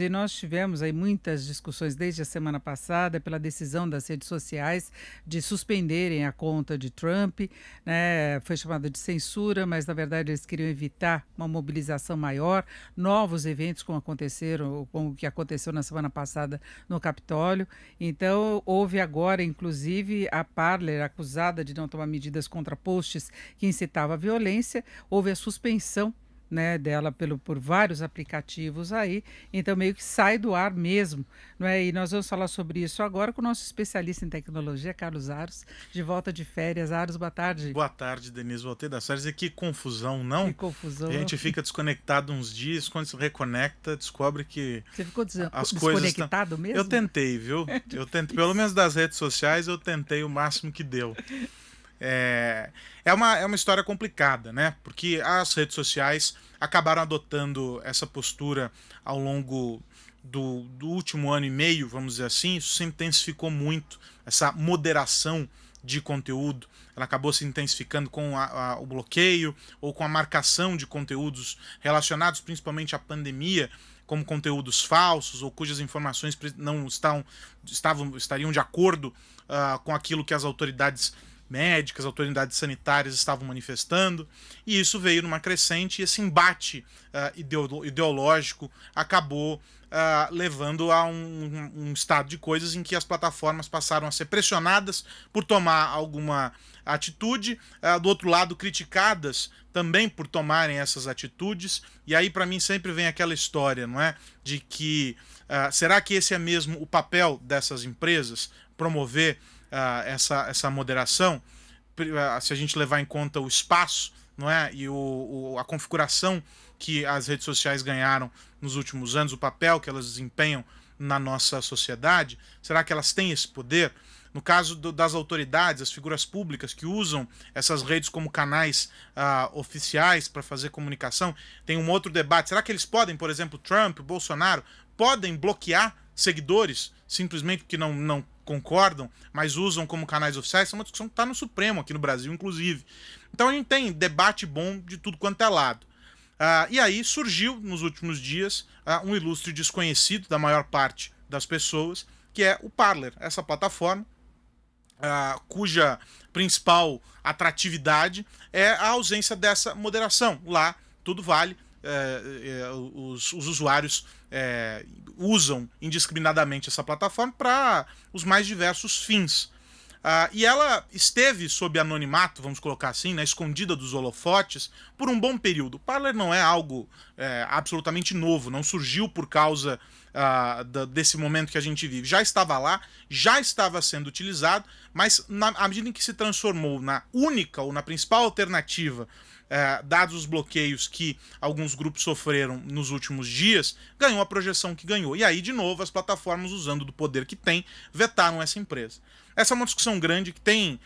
E nós tivemos aí muitas discussões desde a semana passada pela decisão das redes sociais de suspenderem a conta de Trump, né? Foi chamada de censura, mas na verdade eles queriam evitar uma mobilização maior, novos eventos como aconteceram, como o que aconteceu na semana passada no Capitólio. Então houve agora, inclusive, a Parler acusada de não tomar medidas contra posts que incitavam a violência, houve a suspensão, né, dela por vários aplicativos aí, então meio que sai do ar mesmo, não é? E nós vamos falar sobre isso agora com o nosso especialista em tecnologia, Carlos Aros, de volta de férias. Aros, boa tarde. Boa tarde, Denise. Voltei das férias e que confusão, Que não? A confusão, não? gente fica desconectado uns dias, quando se reconecta, descobre que Você ficou as coisas estão. desconectado Eu mesmo? tentei, viu? É Eu tentei, pelo difícil. menos das redes sociais, eu tentei o máximo que deu. É, é uma história complicada, né? Porque as redes sociais acabaram adotando essa postura ao longo do último ano e meio, vamos dizer assim. Isso se intensificou muito, essa moderação de conteúdo. Ela acabou se intensificando com o bloqueio ou com a marcação de conteúdos relacionados principalmente à pandemia, como conteúdos falsos ou cujas informações não estariam de acordo com aquilo que as autoridades médicas, autoridades sanitárias estavam manifestando, e isso veio numa crescente, e esse embate ideológico acabou levando a um estado de coisas em que as plataformas passaram a ser pressionadas por tomar alguma atitude, do outro lado criticadas também por tomarem essas atitudes, e aí para mim sempre vem aquela história, não é? De que será que esse é mesmo o papel dessas empresas? Promover essa moderação, se a gente levar em conta o espaço, não é? E a configuração que as redes sociais ganharam nos últimos anos, o papel que elas desempenham na nossa sociedade, será que elas têm esse poder? No caso das autoridades, as figuras públicas que usam essas redes como canais oficiais para fazer comunicação, tem um outro debate. Será que eles podem, por exemplo, Trump, Bolsonaro, podem bloquear seguidores simplesmente porque não concordam, mas usam como canais oficiais? Essa é uma discussão que está no Supremo, aqui no Brasil, inclusive. Então a gente tem debate bom de tudo quanto é lado. E aí surgiu, nos últimos dias, um ilustre desconhecido da maior parte das pessoas, que é o Parler, essa plataforma cuja principal atratividade é a ausência dessa moderação. Lá tudo vale, os usuários usam indiscriminadamente essa plataforma para os mais diversos fins. E ela esteve sob anonimato, vamos colocar assim, né, escondida dos holofotes, por um bom período. O Parler não é algo absolutamente novo, não surgiu por causa desse momento que a gente vive. Já estava lá, já estava sendo utilizado, mas à medida em que se transformou na única ou na principal alternativa, dados os bloqueios que alguns grupos sofreram nos últimos dias, ganhou a projeção que ganhou. E aí, de novo, as plataformas, usando do poder que tem, vetaram essa empresa. Essa é uma discussão grande que tem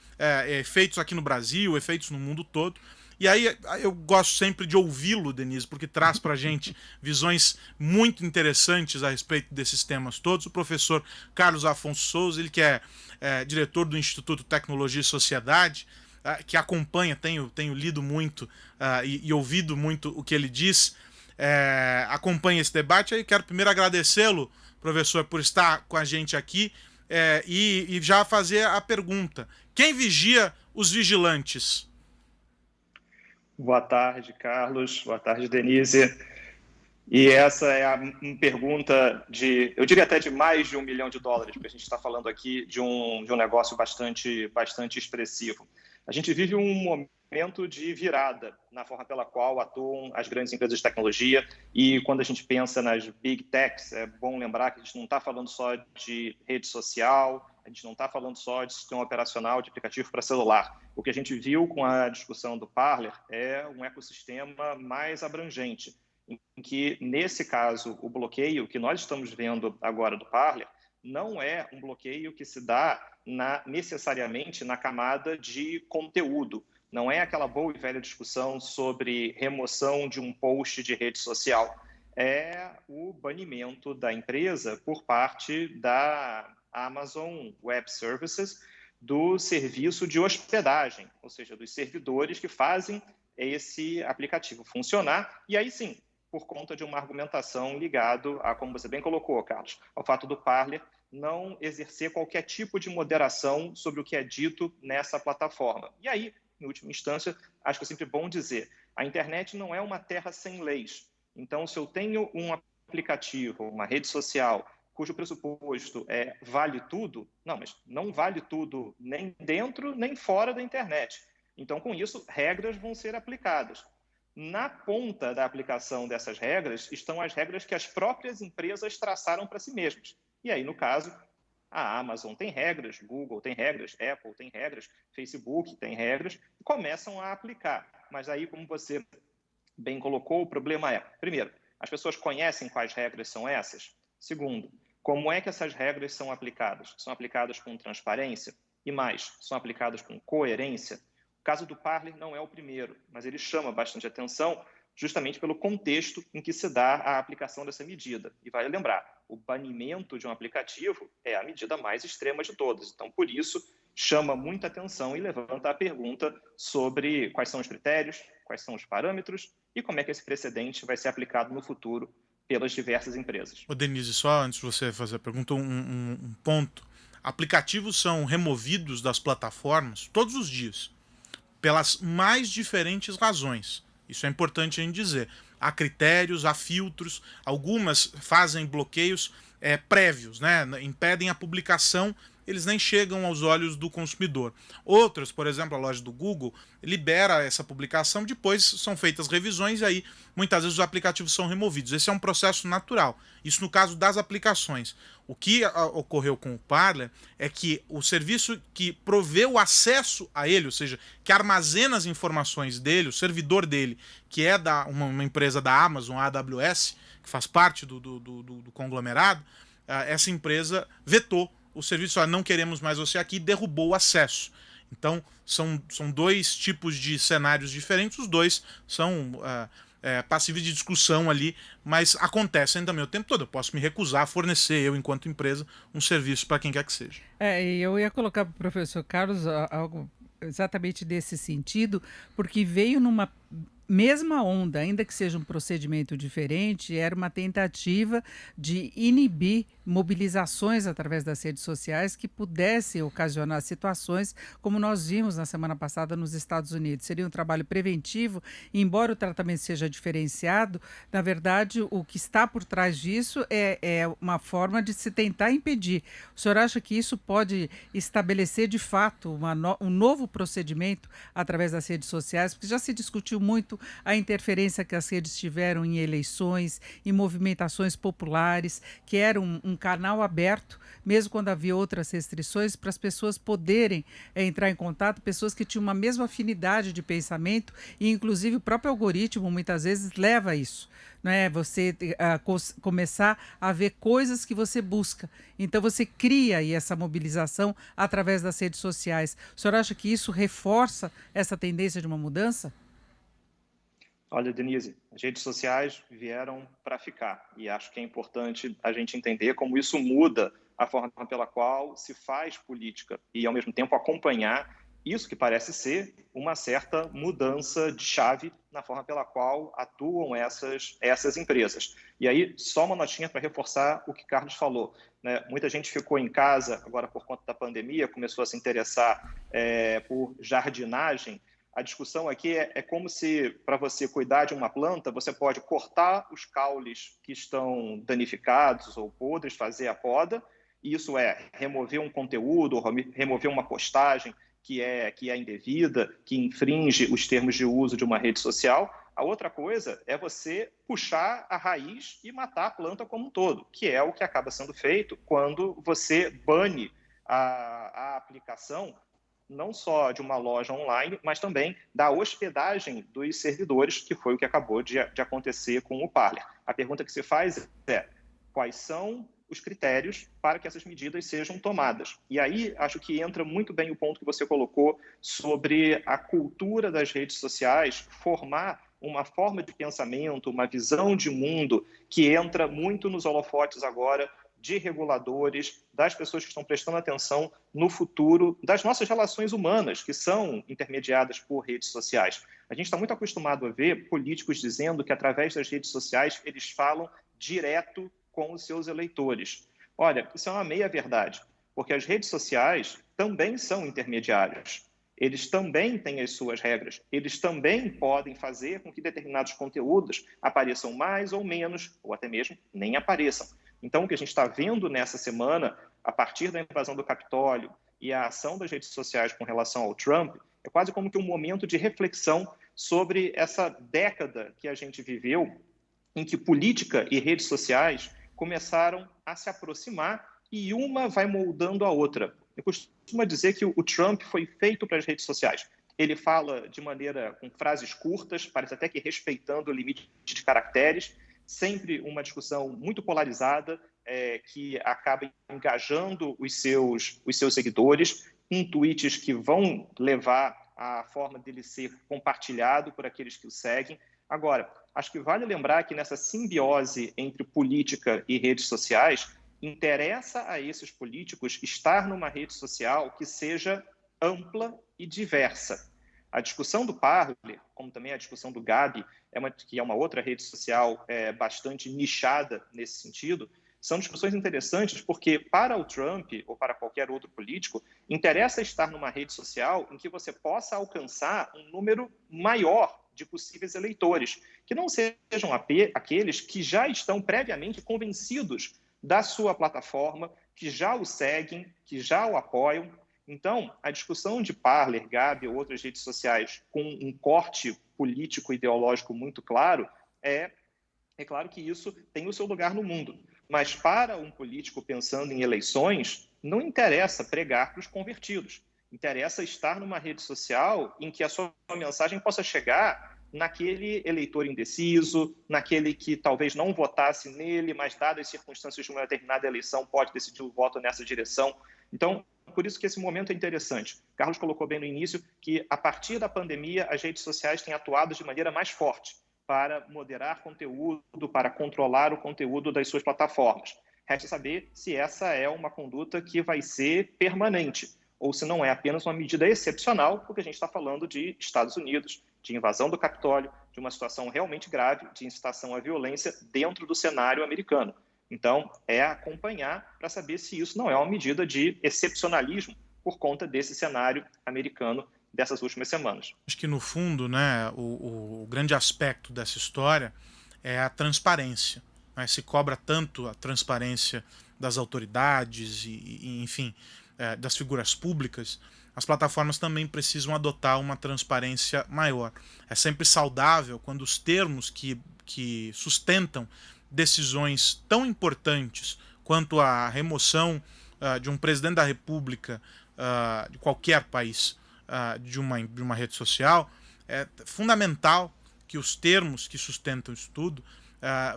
efeitos aqui no Brasil, efeitos no mundo todo. E aí eu gosto sempre de ouvi-lo, Denise, porque traz para a gente visões muito interessantes a respeito desses temas todos. O professor Carlos Afonso Souza, ele que é diretor do Instituto Tecnologia e Sociedade, que acompanha, tenho lido muito e ouvido muito o que ele diz, acompanha esse debate. Aí quero primeiro agradecê-lo, professor, por estar com a gente aqui e já fazer a pergunta: quem vigia os vigilantes? Boa tarde, Carlos. Boa tarde, Denise. E essa é uma pergunta eu diria até de mais de $1 milhão, porque a gente está falando aqui de um negócio bastante expressivo. A gente vive um momento de virada na forma pela qual atuam as grandes empresas de tecnologia, e quando a gente pensa nas big techs, é bom lembrar que a gente não está falando só de rede social, a gente não está falando só de sistema operacional, de aplicativo para celular. O que a gente viu com a discussão do Parler é um ecossistema mais abrangente, em que, nesse caso, o bloqueio que nós estamos vendo agora do Parler não é um bloqueio que se dá necessariamente na camada de conteúdo. Não é aquela boa e velha discussão sobre remoção de um post de rede social. É o banimento da empresa por parte da Amazon Web Services do serviço de hospedagem, ou seja, dos servidores que fazem esse aplicativo funcionar. E aí sim, por conta de uma argumentação ligada a, como você bem colocou, Carlos, ao fato do Parler não exercer qualquer tipo de moderação sobre o que é dito nessa plataforma. E aí, em última instância, acho que é sempre bom dizer, a internet não é uma terra sem leis. Então, se eu tenho um aplicativo, uma rede social, cujo pressuposto é vale tudo, não, mas não vale tudo nem dentro nem fora da internet. Então, com isso, regras vão ser aplicadas. Na ponta da aplicação dessas regras estão as regras que as próprias empresas traçaram para si mesmas. E aí, no caso, a Amazon tem regras, Google tem regras, Apple tem regras, Facebook tem regras, e começam a aplicar. Mas aí, como você bem colocou, o problema é, primeiro, as pessoas conhecem quais regras são essas? Segundo, como é que essas regras são aplicadas? São aplicadas com transparência? E mais, são aplicadas com coerência? O caso do Parler não é o primeiro, mas ele chama bastante atenção justamente pelo contexto em que se dá a aplicação dessa medida. E vale lembrar, o banimento de um aplicativo é a medida mais extrema de todas. Então, por isso, chama muita atenção e levanta a pergunta sobre quais são os critérios, quais são os parâmetros e como é que esse precedente vai ser aplicado no futuro pelas diversas empresas. Ô Denise, só antes de você fazer a pergunta, um ponto. Aplicativos são removidos das plataformas todos os dias, pelas mais diferentes razões. Isso é importante a gente dizer. Há critérios, há filtros, algumas fazem bloqueios prévios, né? Impedem a publicação, eles nem chegam aos olhos do consumidor. Outras, por exemplo, a loja do Google, libera essa publicação, depois são feitas revisões e aí muitas vezes os aplicativos são removidos. Esse é um processo natural. Isso no caso das aplicações. O que ocorreu com o Parler é que o serviço que provê o acesso a ele, ou seja, que armazena as informações dele, o servidor dele, que é uma empresa da Amazon, a AWS, que faz parte do conglomerado, essa empresa vetou o serviço, não queremos mais você aqui, e derrubou o acesso. Então, são dois tipos de cenários diferentes, os dois são passíveis de discussão ali, mas acontecem também o tempo todo. Eu posso me recusar a fornecer, eu, enquanto empresa, um serviço para quem quer que seja. E eu ia colocar para o professor Carlos algo exatamente desse sentido, porque veio numa mesma onda, ainda que seja um procedimento diferente, era uma tentativa de inibir mobilizações através das redes sociais que pudessem ocasionar situações como nós vimos na semana passada nos Estados Unidos. Seria um trabalho preventivo, e embora o tratamento seja diferenciado, na verdade, o que está por trás disso é uma forma de se tentar impedir. O senhor acha que isso pode estabelecer, de fato, um novo procedimento através das redes sociais? Porque já se discutiu muito a interferência que as redes tiveram em eleições, em movimentações populares, que era um canal aberto, mesmo quando havia outras restrições, para as pessoas poderem entrar em contato, pessoas que tinham uma mesma afinidade de pensamento, e inclusive o próprio algoritmo muitas vezes leva a isso. Né? Você começar a ver coisas que você busca. Então você cria aí essa mobilização através das redes sociais. O senhor acha que isso reforça essa tendência de uma mudança? Olha, Denise, as redes sociais vieram para ficar e acho que é importante a gente entender como isso muda a forma pela qual se faz política e, ao mesmo tempo, acompanhar isso que parece ser uma certa mudança de chave na forma pela qual atuam essas empresas. E aí, só uma notinha para reforçar o que Carlos falou. Né? Muita gente ficou em casa agora por conta da pandemia, começou a se interessar por jardinagem. A discussão aqui é como se, para você cuidar de uma planta, você pode cortar os caules que estão danificados ou podres, fazer a poda, e isso é remover um conteúdo, remover uma postagem que é indevida, que infringe os termos de uso de uma rede social. A outra coisa é você puxar a raiz e matar a planta como um todo, que é o que acaba sendo feito quando você bane a aplicação não só de uma loja online, mas também da hospedagem dos servidores, que foi o que acabou de acontecer com o Parler. A pergunta que se faz é: quais são os critérios para que essas medidas sejam tomadas? E aí, acho que entra muito bem o ponto que você colocou sobre a cultura das redes sociais formar uma forma de pensamento, uma visão de mundo que entra muito nos holofotes agora de reguladores, das pessoas que estão prestando atenção no futuro das nossas relações humanas, que são intermediadas por redes sociais. A gente está muito acostumado a ver políticos dizendo que, através das redes sociais, eles falam direto com os seus eleitores. Olha, isso é uma meia-verdade, porque as redes sociais também são intermediários. Eles também têm as suas regras. Eles também podem fazer com que determinados conteúdos apareçam mais ou menos, ou até mesmo nem apareçam. Então, o que a gente está vendo nessa semana, a partir da invasão do Capitólio e a ação das redes sociais com relação ao Trump, é quase como que um momento de reflexão sobre essa década que a gente viveu, em que política e redes sociais começaram a se aproximar e uma vai moldando a outra. Eu costumo dizer que o Trump foi feito para as redes sociais. Ele fala de maneira com frases curtas, parece até que respeitando o limite de caracteres, sempre uma discussão muito polarizada, que acaba engajando os seus seguidores, com tweets que vão levar à forma dele ser compartilhado por aqueles que o seguem. Agora, acho que vale lembrar que nessa simbiose entre política e redes sociais, interessa a esses políticos estar numa rede social que seja ampla e diversa. A discussão do Parler, como também a discussão do Gabi, que é uma outra rede social bastante nichada nesse sentido, são discussões interessantes porque, para o Trump ou para qualquer outro político, interessa estar numa rede social em que você possa alcançar um número maior de possíveis eleitores, que não sejam aqueles que já estão previamente convencidos da sua plataforma, que já o seguem, que já o apoiam. Então, a discussão de Parler, Gabi ou outras redes sociais com um corte político e ideológico muito claro, é claro que isso tem o seu lugar no mundo. Mas para um político pensando em eleições, não interessa pregar para os convertidos. Interessa estar numa rede social em que a sua mensagem possa chegar naquele eleitor indeciso, naquele que talvez não votasse nele, mas, dadas as circunstâncias de uma determinada eleição, pode decidir o voto nessa direção. Então, por isso que esse momento é interessante. Carlos colocou bem no início que, a partir da pandemia, as redes sociais têm atuado de maneira mais forte para moderar conteúdo, para controlar o conteúdo das suas plataformas. Resta saber se essa é uma conduta que vai ser permanente, ou se não é apenas uma medida excepcional, porque a gente está falando de Estados Unidos, de invasão do Capitólio, de uma situação realmente grave de incitação à violência dentro do cenário americano. Então, é acompanhar para saber se isso não é uma medida de excepcionalismo por conta desse cenário americano dessas últimas semanas. Acho que, no fundo, né, o grande aspecto dessa história é a transparência. Né? Se cobra tanto a transparência das autoridades enfim, das figuras públicas, as plataformas também precisam adotar uma transparência maior. É sempre saudável quando os termos que sustentam decisões tão importantes quanto a remoção de um presidente da República de qualquer país de uma rede social, é fundamental que os termos que sustentam isso tudo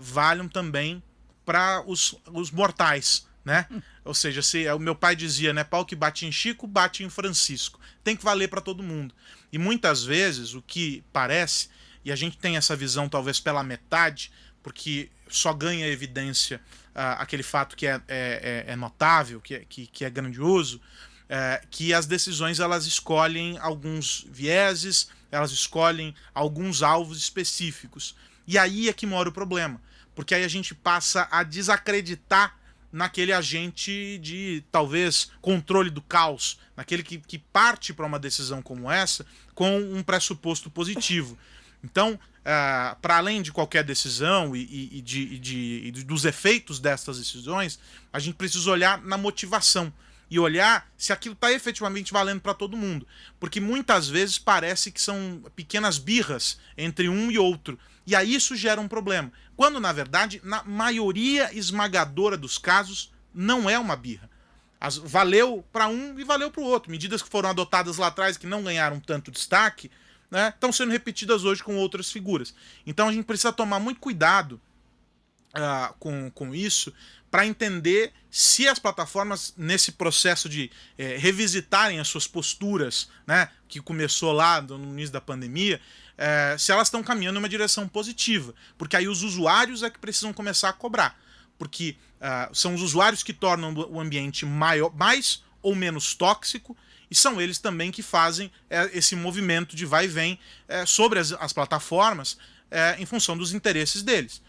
valham também para os mortais. Né? Ou seja, se o meu pai dizia, né, pau que bate em Chico, bate em Francisco. Tem que valer para todo mundo. E muitas vezes o que parece, e a gente tem essa visão talvez pela metade, porque só ganha evidência aquele fato que é notável, que é grandioso, que as decisões elas escolhem alguns vieses, elas escolhem alguns alvos específicos. E aí é que mora o problema, porque aí a gente passa a desacreditar naquele agente de, talvez, controle do caos, naquele que parte para uma decisão como essa com um pressuposto positivo. Então, para além de qualquer decisão e dos efeitos dessas decisões, a gente precisa olhar na motivação e olhar se aquilo está efetivamente valendo para todo mundo. Porque muitas vezes parece que são pequenas birras entre um e outro. E aí isso gera um problema. Quando, na verdade, na maioria esmagadora dos casos, não é uma birra. Valeu para um e valeu para o outro. Medidas que foram adotadas lá atrás que não ganharam tanto destaque, né, estão sendo repetidas hoje com outras figuras. Então a gente precisa tomar muito cuidado com isso para entender se as plataformas, nesse processo de revisitarem as suas posturas, né, que começou lá no início da pandemia, se elas estão caminhando em uma direção positiva. Porque aí os usuários é que precisam começar a cobrar. porque são os usuários que tornam o ambiente mais ou menos tóxico, e são eles também que fazem esse movimento de vai e vem sobre as plataformas em função dos interesses deles.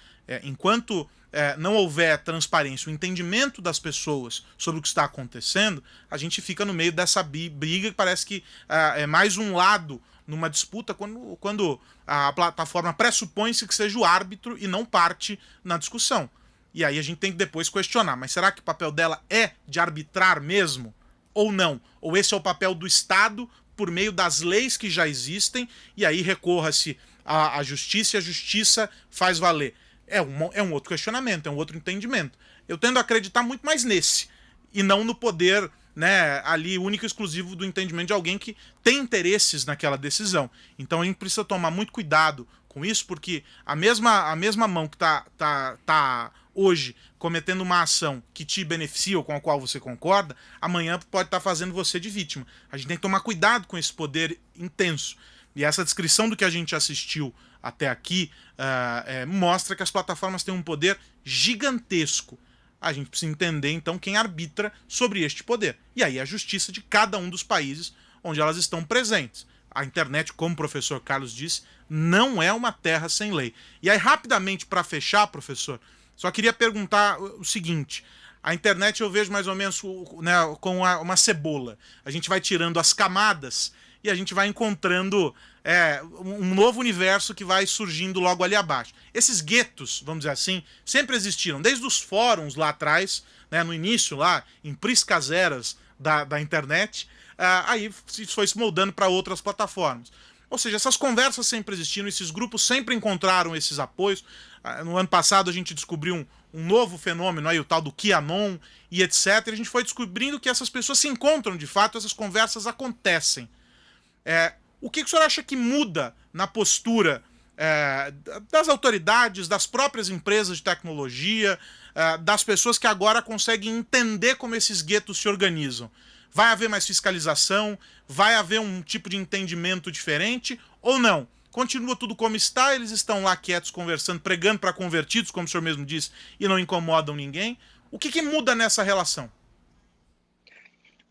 Enquanto não houver transparência, o entendimento das pessoas sobre o que está acontecendo, a gente fica no meio dessa briga que parece que é mais um lado numa disputa quando a plataforma pressupõe-se que seja o árbitro e não parte na discussão. E aí a gente tem que depois questionar, mas será que o papel dela é de arbitrar mesmo? Ou não? Ou esse é o papel do Estado por meio das leis que já existem, e aí recorra-se à justiça e a justiça faz valer? É um outro questionamento, é um outro entendimento. Eu tendo a acreditar muito mais nesse, e não no poder, né, ali único e exclusivo do entendimento de alguém que tem interesses naquela decisão. Então a gente precisa tomar muito cuidado com isso, porque a mesma mão que tá hoje cometendo uma ação que te beneficia ou com a qual você concorda, amanhã pode estar fazendo você de vítima. A gente tem que tomar cuidado com esse poder intenso. E essa descrição do que a gente assistiu até aqui mostra que as plataformas têm um poder gigantesco. A gente precisa entender, então, quem arbitra sobre este poder. E aí a justiça de cada um dos países onde elas estão presentes. A internet, como o professor Carlos disse, não é uma terra sem lei. E aí, rapidamente, para fechar, professor, só queria perguntar o seguinte. A internet eu vejo mais ou menos, né, com uma cebola. A gente vai tirando as camadas e a gente vai encontrando um novo universo que vai surgindo logo ali abaixo. Esses guetos, vamos dizer assim, sempre existiram, desde os fóruns lá atrás, né, no início, lá, em priscas eras da internet, aí foi se moldando para outras plataformas. Ou seja, essas conversas sempre existiram, esses grupos sempre encontraram esses apoios. No ano passado a gente descobriu um novo fenômeno, aí, o tal do QAnon e etc. E a gente foi descobrindo que essas pessoas se encontram de fato, essas conversas acontecem. O que o senhor acha que muda na postura das autoridades, das próprias empresas de tecnologia, das pessoas que agora conseguem entender como esses guetos se organizam? Vai haver mais fiscalização? Vai haver um tipo de entendimento diferente? Ou não? Continua tudo como está, eles estão lá quietos, conversando, pregando para convertidos, como o senhor mesmo disse, e não incomodam ninguém. O que muda nessa relação?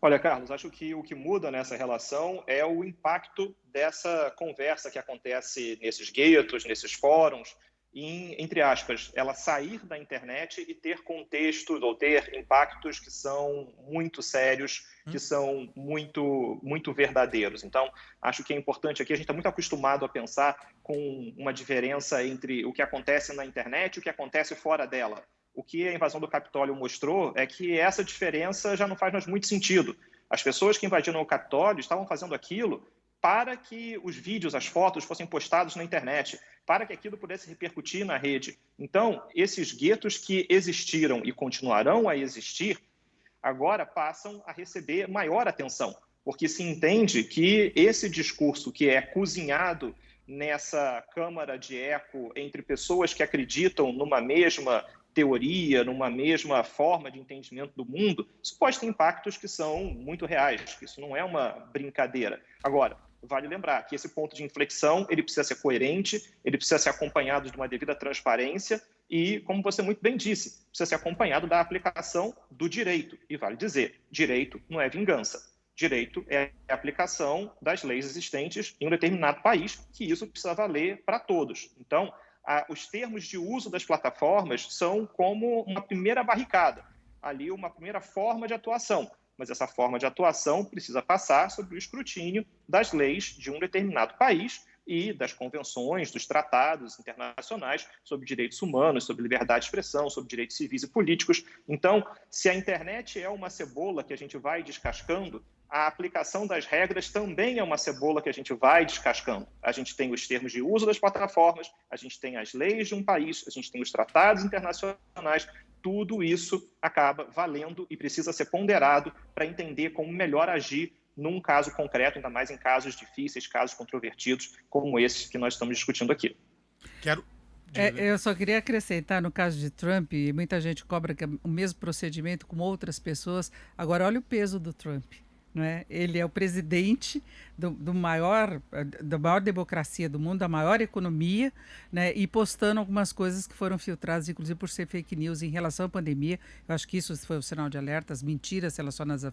Olha, Carlos, acho que o que muda nessa relação é o impacto dessa conversa que acontece nesses guetos, nesses fóruns, entre aspas, ela sair da internet e ter contextos ou ter impactos que são muito sérios, que são muito, muito verdadeiros. Então, acho que é importante aqui, a gente está muito acostumado a pensar com uma diferença entre o que acontece na internet e o que acontece fora dela. O que a invasão do Capitólio mostrou é que essa diferença já não faz mais muito sentido. As pessoas que invadiram o Capitólio estavam fazendo aquilo para que os vídeos, as fotos fossem postados na internet, para que aquilo pudesse repercutir na rede. Então, esses guetos que existiram e continuarão a existir, agora passam a receber maior atenção, porque se entende que esse discurso que é cozinhado nessa câmara de eco entre pessoas que acreditam numa mesma teoria, numa mesma forma de entendimento do mundo, isso pode ter impactos que são muito reais, que isso não é uma brincadeira. Agora, vale lembrar que esse ponto de inflexão ele precisa ser coerente, ele precisa ser acompanhado de uma devida transparência e, como você muito bem disse, precisa ser acompanhado da aplicação do direito. E vale dizer, direito não é vingança. Direito é a aplicação das leis existentes em um determinado país, que isso precisa valer para todos. Então, os termos de uso das plataformas são como uma primeira barricada, ali uma primeira forma de atuação. Mas essa forma de atuação precisa passar sob o escrutínio das leis de um determinado país e das convenções, dos tratados internacionais sobre direitos humanos, sobre liberdade de expressão, sobre direitos civis e políticos. Então, se a internet é uma cebola que a gente vai descascando, a aplicação das regras também é uma cebola que a gente vai descascando. A gente tem os termos de uso das plataformas, a gente tem as leis de um país, a gente tem os tratados internacionais, tudo isso acaba valendo e precisa ser ponderado para entender como melhor agir num caso concreto, ainda mais em casos difíceis, casos controvertidos, como esse que nós estamos discutindo aqui. Eu só queria acrescentar, no caso de Trump, muita gente cobra que é o mesmo procedimento com outras pessoas. Agora, olha o peso do Trump. não é? Ele é o presidente da maior democracia do mundo, da maior economia, né? E postando algumas coisas que foram filtradas, inclusive por ser fake news em relação à pandemia. Eu acho que isso foi o sinal de alerta, as mentiras relacionadas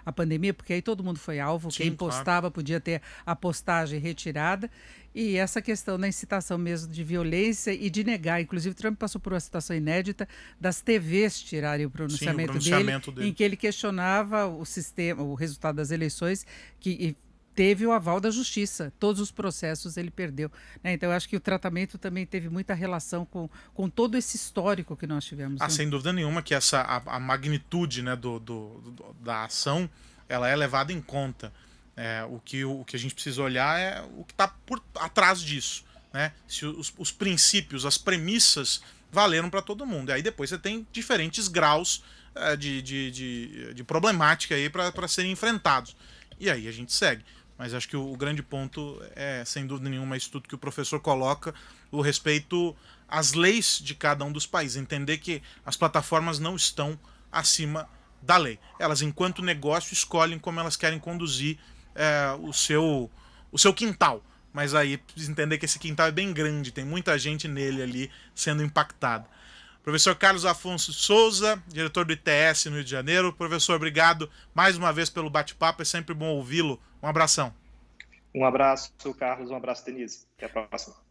à pandemia, porque aí todo mundo foi alvo, Sim, quem claro. postava podia ter a postagem retirada. E essa questão da incitação mesmo de violência e de negar. Inclusive, Trump passou por uma situação inédita das TVs tirarem o Sim, o pronunciamento pronunciamento dele, em que ele questionava o sistema, o resultado das eleições, que teve o aval da justiça. Todos os processos ele perdeu, né? Então, eu acho que o tratamento também teve muita relação com todo esse histórico que nós tivemos. Ah, Né? sem dúvida nenhuma que a magnitude, né, da ação, ela é levada em conta. O que a gente precisa olhar é o que está por atrás disso, né? Se os princípios, as premissas valeram para todo mundo. E aí depois você tem diferentes graus de problemática aí para serem enfrentados. E aí a gente segue. Mas acho que o grande ponto é, sem dúvida nenhuma, isso tudo que o professor coloca, o respeito às leis de cada um dos países. Entender que as plataformas não estão acima da lei. Elas, enquanto negócio, escolhem como elas querem conduzir o seu quintal. Mas aí precisa entender que esse quintal é bem grande, tem muita gente nele ali sendo impactada. Professor Carlos Afonso Souza, diretor do ITS no Rio de Janeiro. Professor, obrigado mais uma vez pelo bate-papo, é sempre bom ouvi-lo. Um abração. Um abraço, Carlos, um abraço, Denise. Até a próxima.